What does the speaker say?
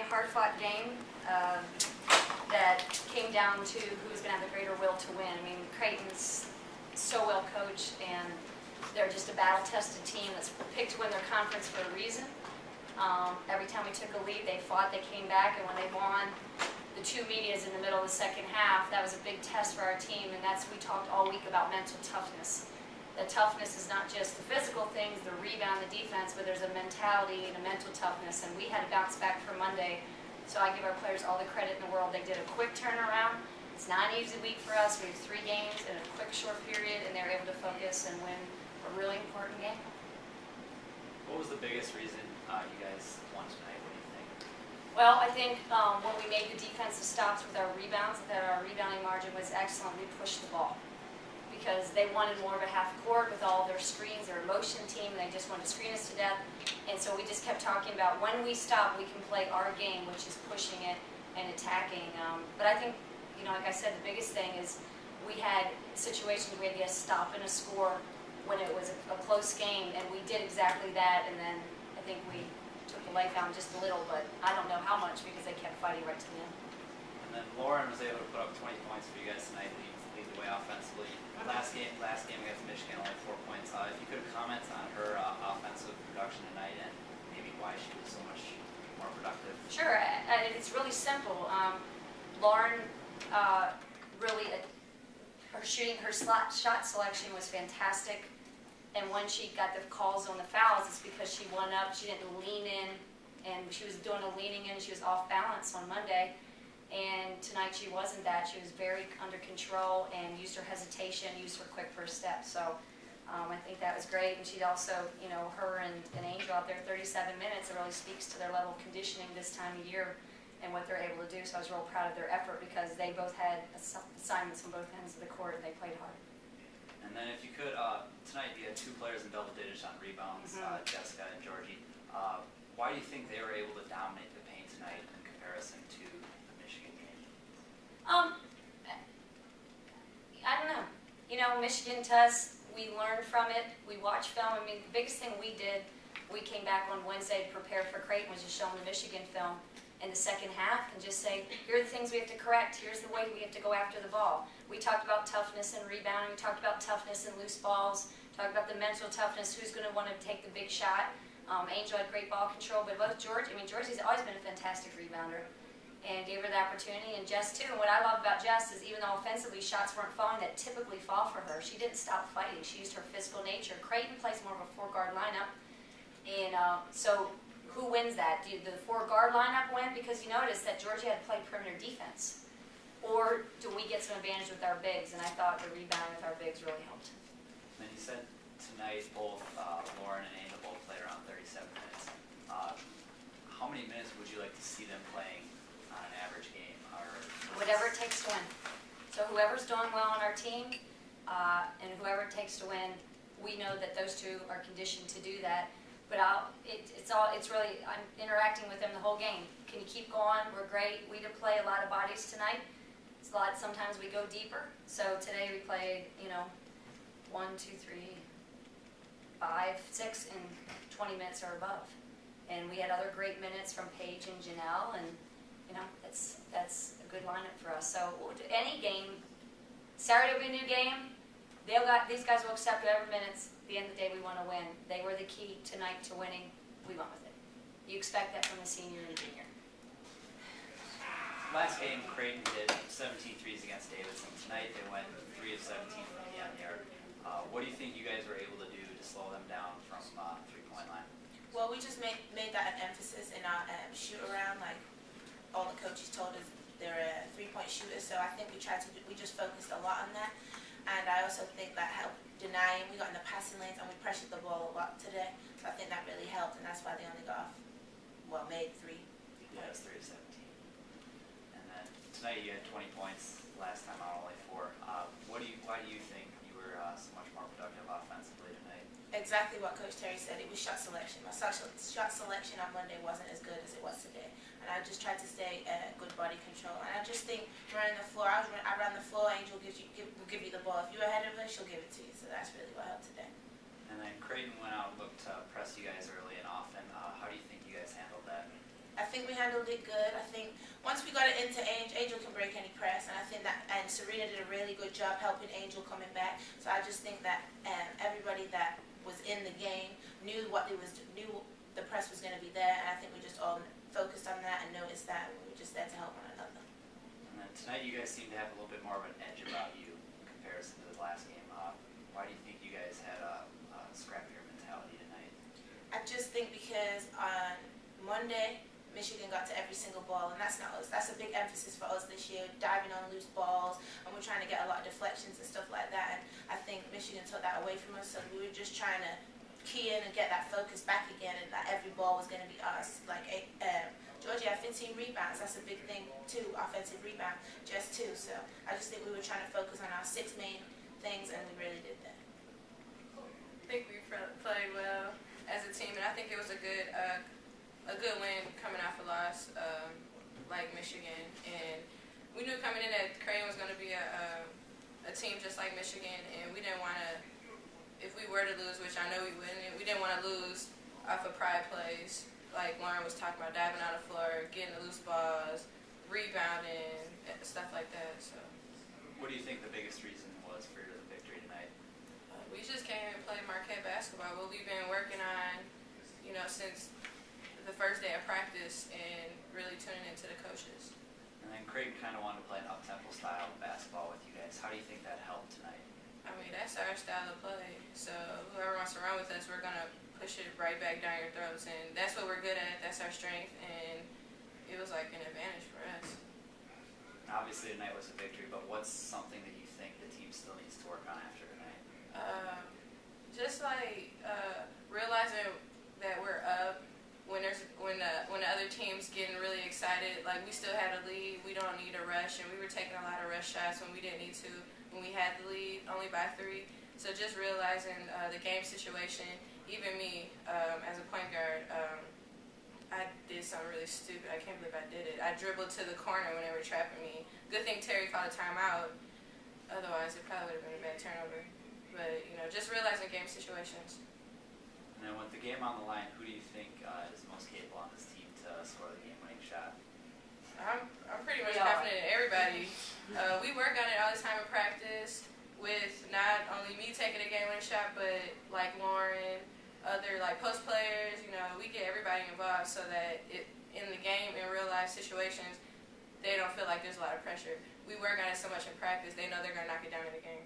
a hard-fought game that came down to who's going to have the greater will to win. I mean, Creighton's so well coached, and they're just a battle-tested team that's picked to win their conference for a reason. Every time we took a lead, they fought, they came back, and when they won the two medias in the middle of the second half, that was a big test for our team, and we talked all week about mental toughness. The toughness is not just the physical things, the rebound, the defense, but there's a mentality and a mental toughness, and we had to bounce back from Monday. So I give our players all the credit in the world. They did a quick turnaround. It's not an easy week for us. We have 3 games in a quick, short period, and they were able to focus and win a really important game. What was the biggest reason you guys won tonight? What do you think? Well, I think when we made the defensive stops with our rebounds, that our rebounding margin was excellent. We pushed the ball because they wanted more of a half court with all their screens, their motion team, and they just wanted to screen us to death. And so we just kept talking about when we stop, we can play our game, which is pushing it and attacking. But I think, like I said, the biggest thing is we had situations where we had to get a stop and a score when it was a close game, and we did exactly that. And then I think we took the life out just a little, but I don't know how much because they kept fighting right to the end. And then Lauren was able to put up 20 points for you guys tonight, lead the way offensively. Last game against Michigan, only 4 points. If you could comment on her offensive production tonight and maybe why she was so much more productive. Sure, it's really simple. Lauren really, her shot selection was fantastic, and when she got the calls on the fouls, it's because she went up, she didn't lean in, and she was doing a leaning in, she was off balance on Monday. And tonight she wasn't that. She was very under control and used her hesitation, used her quick first step. So I think that was great. And she also, her and Angel out there 37 minutes, it really speaks to their level of conditioning this time of year and what they're able to do. So I was real proud of their effort because they both had assignments on both ends of the court and they played hard. And then if you could, tonight you had 2 players in double digits on rebounds, Jessica and Georgie. Why do you think they were able to dominate the paint tonight in comparison to I don't know. Michigan to us, we learned from it. We watched film. I mean, the biggest thing we did, we came back on Wednesday to prepare for Creighton, was just show them the Michigan film in the second half and just say, here are the things we have to correct. Here's the way we have to go after the ball. We talked about toughness and rebounding. We talked about toughness and loose balls. Talked about the mental toughness, who's going to want to take the big shot. Angel had great ball control, but both Georgie's always been a fantastic rebounder, and gave her the opportunity, and Jess too. And what I love about Jess is even though offensively shots weren't falling that typically fall for her, she didn't stop fighting. She used her physical nature. Creighton plays more of a 4-guard lineup, and so who wins that? Do the 4-guard lineup win because you notice that Georgia had to play perimeter defense? Or do we get some advantage with our bigs? And I thought the rebound with our bigs really helped. And you said tonight both Lauren and Angel both played around 37 minutes. How many minutes would you like to see them playing on an average game? Whatever it takes to win. So whoever's doing well on our team and whoever it takes to win, we know that those 2 are conditioned to do that. But it's really, I'm interacting with them the whole game. Can you keep going? We're great. We did play a lot of bodies tonight. It's a lot. Sometimes we go deeper. So today we played, 1, 2, 3, 5, 6 in 20 minutes or above. And we had other great minutes from Paige and Janelle, and that's a good lineup for us. So any game, Saturday will be a new game. These guys will accept whatever minutes. At the end of the day, we want to win. They were the key tonight to winning. We went with it. You expect that from the senior and junior. Last game, Creighton did 17 threes against Davidson. Tonight, they went 3 of 17 from the end yard. What do you think you guys were able to do to slow them down from 3-point line? Well, we just made that an emphasis in our shoot around. Like all the coaches told us, they're 3-point shooters. So I think we just focused a lot on that. And I also think that helped denying. We got in the passing lanes and we pressured the ball a lot today. So I think that really helped, and that's why they only got off. Made 3. Yeah, it was 3 of 17. And then tonight you had 20 points. Last time out, only 4. Why do you think you were so much more productive offensively tonight? Exactly what Coach Terry said. It was shot selection. My shot selection on Monday wasn't as good as it was today, and I just tried to stay good body control. And I just think running the floor. I ran the floor. Angel will give you the ball. If you're ahead of her, she'll give it to you. So that's really what helped today. And then Creighton went out and looked to press you guys early and often. How do you think you guys handled that? I think we handled it good. I think once we got it into Angel can break any press, and I think that, and Serena did a really good job helping Angel coming back. So I just think that everybody that was in the game knew the press was going to be there, and I think we just all focused on that and noticed that, and we were just there to help one another. And then tonight you guys seem to have a little bit more of an edge about you in comparison to the last game. Why do you think you guys had a scrappier mentality tonight? I just think because on Monday, Michigan got to every single ball, and that's not us. That's a big emphasis for us this year, diving on loose balls, and we're trying to get a lot of deflections and stuff like that, and I think Michigan took that away from us, so we were just trying to key in and get that focus back again, and that every ball was going to be us. Like, Georgia had 15 rebounds. That's a big thing, too, offensive rebound, just 2, so I just think we were trying to focus on our 6 main things, and we really did that. I think we played well as a team, and I think it was a good win coming off a loss like Michigan. And we knew coming in that Creighton was going to be a team just like Michigan, and we didn't want to, if we were to lose, which I know we wouldn't, we didn't want to lose off of pride plays, like Lauren was talking about, diving on the floor, getting the loose balls, rebounding, stuff like that. So, What do you think the biggest reason was for the victory tonight? we just came and played Marquette basketball, what we've been working on, since the first day of practice, and really tuning into the coaches. And then Creighton kind of wanted to play an up-tempo style of basketball with you guys. How do you think that helped tonight? I mean, that's our style of play. So whoever wants to run with us, we're going to push it right back down your throats. And that's what we're good at. That's our strength. And it was like an advantage for us. Obviously tonight was a victory, but what's something that you think the team still needs to work on after tonight? Just like realizing that we're up when the other team's getting really excited. Like, we still had a lead. We don't need a rush. And we were taking a lot of rush shots when we didn't need to, when we had the lead only by 3. So just realizing the game situation, even me as a point guard, I did something really stupid. I can't believe I did it. I dribbled to the corner when they were trapping me. Good thing Terri called a timeout. Otherwise, it probably would have been a bad turnover. But, just realizing game situations. And then with the game on the line, who do you think is most capable on this team to score the game-winning shot? I'm pretty much We are. confident in everybody. We work on it all the time in practice with not only me taking a game-winning shot, but like Lauren, other like post players. We get everybody involved so that in the game, in real life situations, they don't feel like there's a lot of pressure. We work on it so much in practice, they know they're going to knock it down in the game.